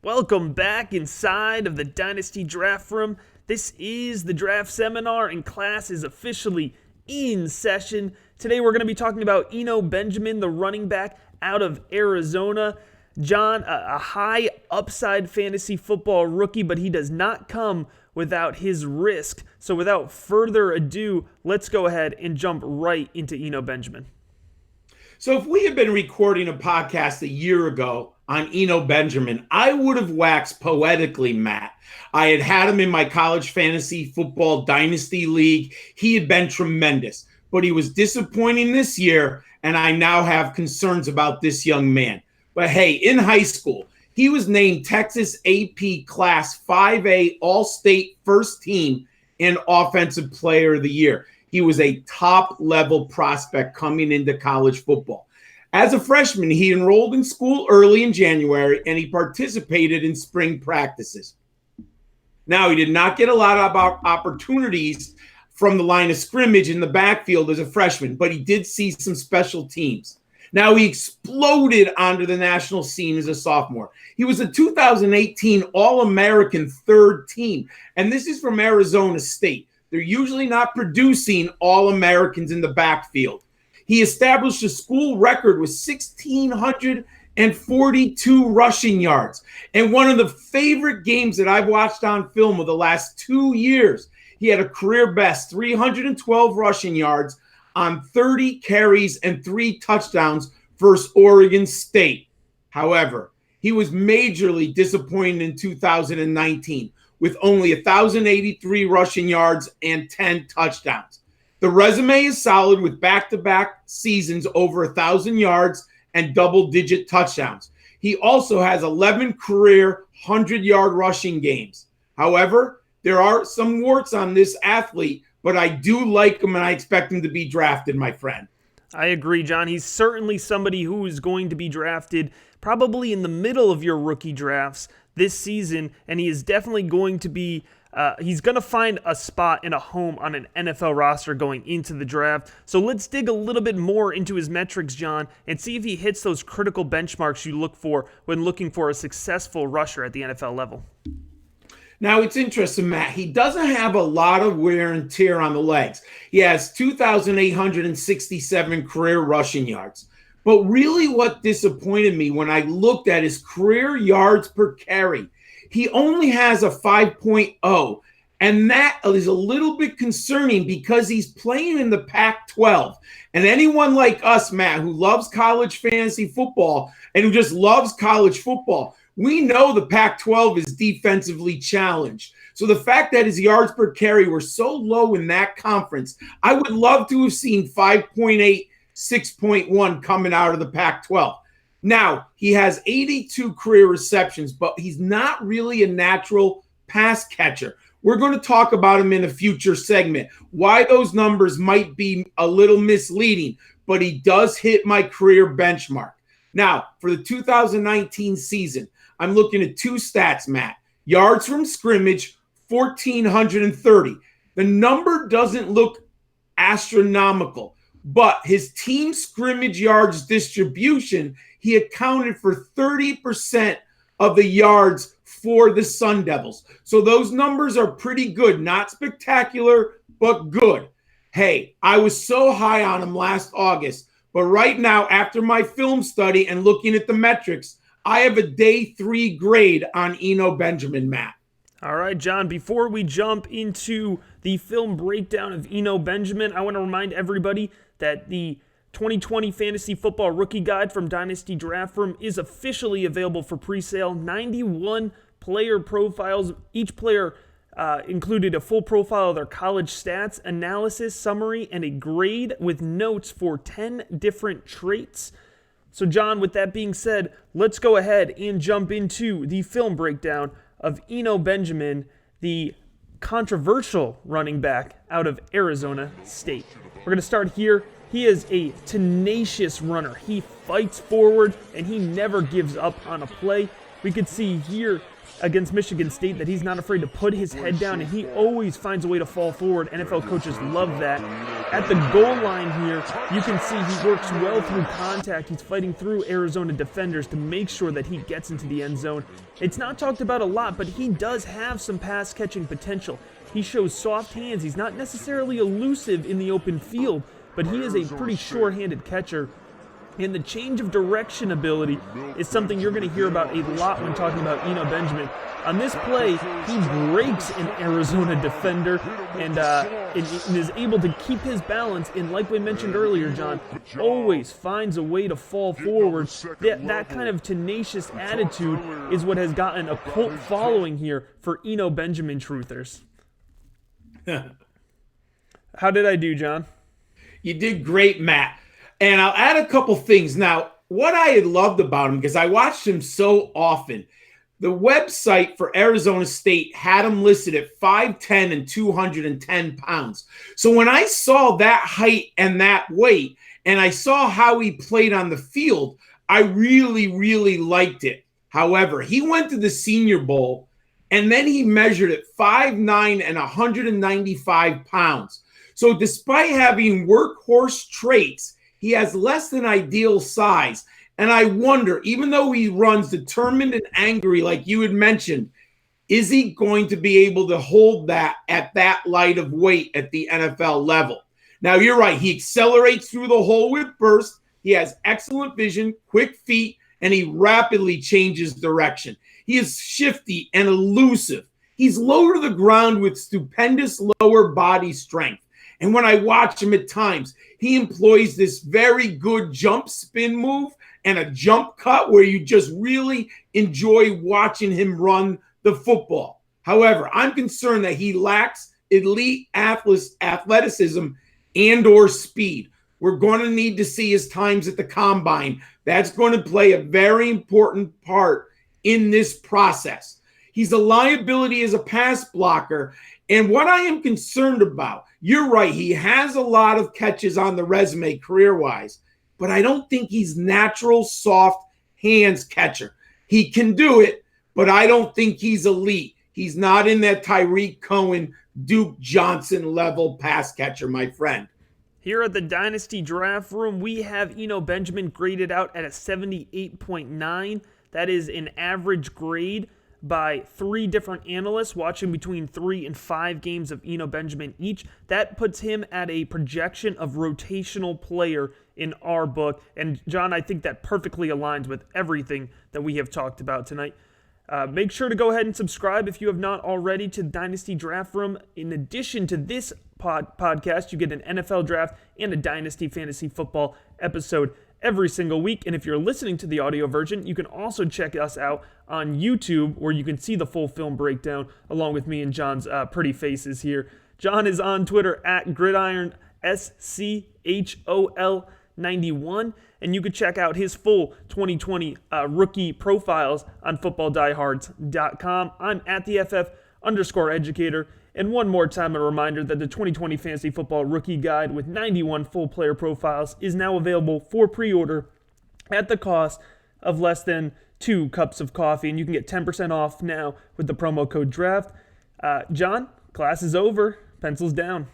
Welcome back inside of the Dynasty Draft Room. This is the draft seminar, and class is officially in session. Today we're going to be talking about Eno Benjamin, the running back out of Arizona. John, a high upside fantasy football rookie, but he does not come without his risk. So without further ado, let's go ahead and jump right into Eno Benjamin. So if we had been recording a podcast a year ago on Eno Benjamin, I would have waxed poetically, Matt. I had him in my college fantasy football dynasty league. He had been tremendous, but he was disappointing this year, and I now have concerns about this young man. But hey, in high school, he was named Texas AP Class 5A All-State First Team and Offensive Player of the Year. He was a top-level prospect coming into college football. As a freshman, he enrolled in school early in January, and he participated in spring practices. Now, he did not get a lot of opportunities from the line of scrimmage in the backfield as a freshman, but he did see some special teams. Now, he exploded onto the national scene as a sophomore. He was a 2018 All-American third team, and this is from Arizona State. They're usually not producing All-Americans in the backfield. He established a school record with 1,642 rushing yards. And one of the favorite games that I've watched on film of the last 2 years, he had a career best 312 rushing yards on 30 carries and 3 touchdowns versus Oregon State. However, he was majorly disappointed in 2019. With only 1,083 rushing yards and 10 touchdowns. The resume is solid with back-to-back seasons over 1,000 yards and double-digit touchdowns. He also has 11 career 100-yard rushing games. However, there are some warts on this athlete, but I do like him and I expect him to be drafted, my friend. I agree, John. He's certainly somebody who is going to be drafted probably in the middle of your rookie drafts this season, and he is definitely going to be he's going to find a spot and a home on an NFL roster going into the draft. So let's dig a little bit more into his metrics, John, and see if he hits those critical benchmarks you look for when looking for a successful rusher at the NFL level. Now, it's interesting, Matt. He doesn't have a lot of wear and tear on the legs. He has 2,867 career rushing yards. But really what disappointed me when I looked at his career yards per carry, he only has a 5.0. And that is a little bit concerning because he's playing in the Pac-12. And anyone like us, Matt, who loves college fantasy football and who just loves college football, we know the Pac-12 is defensively challenged. So the fact that his yards per carry were so low in that conference, I would love to have seen 5.8, 6.1 coming out of the Pac-12. Now, he has 82 career receptions, but he's not really a natural pass catcher. We're going to talk about him in a future segment, why those numbers might be a little misleading, but he does hit my career benchmark. Now, for the 2019 season, I'm looking at 2 stats, Matt. Yards from scrimmage, 1,430. The number doesn't look astronomical, but his team scrimmage yards distribution, he accounted for 30% of the yards for the Sun Devils. So those numbers are pretty good. Not spectacular, but good. Hey, I was so high on him last August, but right now, after my film study and looking at the metrics, I have a day 3 grade on Eno Benjamin, Matt. All right, John, before we jump into the film breakdown of Eno Benjamin, I want to remind everybody that the 2020 Fantasy Football Rookie Guide from Dynasty Draft Room is officially available for pre-sale. 91 player profiles. Each player included a full profile of their college stats, analysis, summary, and a grade with notes for 10 different traits. So, John, with that being said, let's go ahead and jump into the film breakdown of Eno Benjamin, the controversial running back out of Arizona State. We're going to start here. He is a tenacious runner. He fights forward, and he never gives up on a play. We could see here against Michigan State that he's not afraid to put his head down, and he always finds a way to fall forward. NFL coaches love that. At the goal line here, you can see he works well through contact. He's fighting through Arizona defenders to make sure that he gets into the end zone. It's not talked about a lot, but he does have some pass catching potential. He shows soft hands. He's not necessarily elusive in the open field, but he is a pretty sure-handed catcher. And the change of direction ability is something you're going to hear about a lot when talking about Eno Benjamin. On this play, he breaks an Arizona defender and is able to keep his balance. And like we mentioned earlier, John, always finds a way to fall forward. That kind of tenacious attitude is what has gotten a cult following here for Eno Benjamin truthers. How did I do, John? You did great, Matt. And I'll add a couple things. Now, what I had loved about him, because I watched him so often, the website for Arizona State had him listed at 5'10" and 210 pounds. So when I saw that height and that weight, and I saw how he played on the field, I really, really liked it. However, he went to the Senior Bowl, and then he measured at 5'9" and 195 pounds. So despite having workhorse traits, he has less than ideal size. And I wonder, even though he runs determined and angry, like you had mentioned, is he going to be able to hold that at that light of weight at the NFL level? Now, you're right. He accelerates through the hole with burst. He has excellent vision, quick feet, and he rapidly changes direction. He is shifty and elusive. He's low to the ground with stupendous lower body strength. And when I watch him at times, he employs this very good jump spin move and a jump cut where you just really enjoy watching him run the football. However, I'm concerned that he lacks elite athleticism and or speed. We're going to need to see his times at the combine. That's going to play a very important part in this process. He's a liability as a pass blocker. And what I am concerned about, you're right, he has a lot of catches on the resume career-wise, but I don't think he's natural soft hands catcher. He can do it, but I don't think he's elite. He's not in that Tyreek Cohen, Duke Johnson level pass catcher, my friend. Here at the Dynasty Draft Room, we have Eno Benjamin graded out at a 78.9. That is an average grade by 3 different analysts watching between 3 and 5 games of Eno Benjamin each. That puts him at a projection of rotational player in our book. And John, I think that perfectly aligns with everything that we have talked about tonight. Make sure to go ahead and subscribe if you have not already to Dynasty Draft Room. In addition to this podcast, you get an NFL draft and a Dynasty Fantasy Football episode every single week. And if you're listening to the audio version, you can also check us out on YouTube, where you can see the full film breakdown along with me and John's pretty faces here. John is on Twitter at GridironSCHOL91, and you can check out his full 2020 rookie profiles on footballdiehards.com. I'm at the FF_educator. And one more time, a reminder that the 2020 Fantasy Football Rookie Guide with 91 full player profiles is now available for pre-order at the cost of less than 2 cups of coffee. And you can get 10% off now with the promo code DRAFT. John, class is over. Pencils down.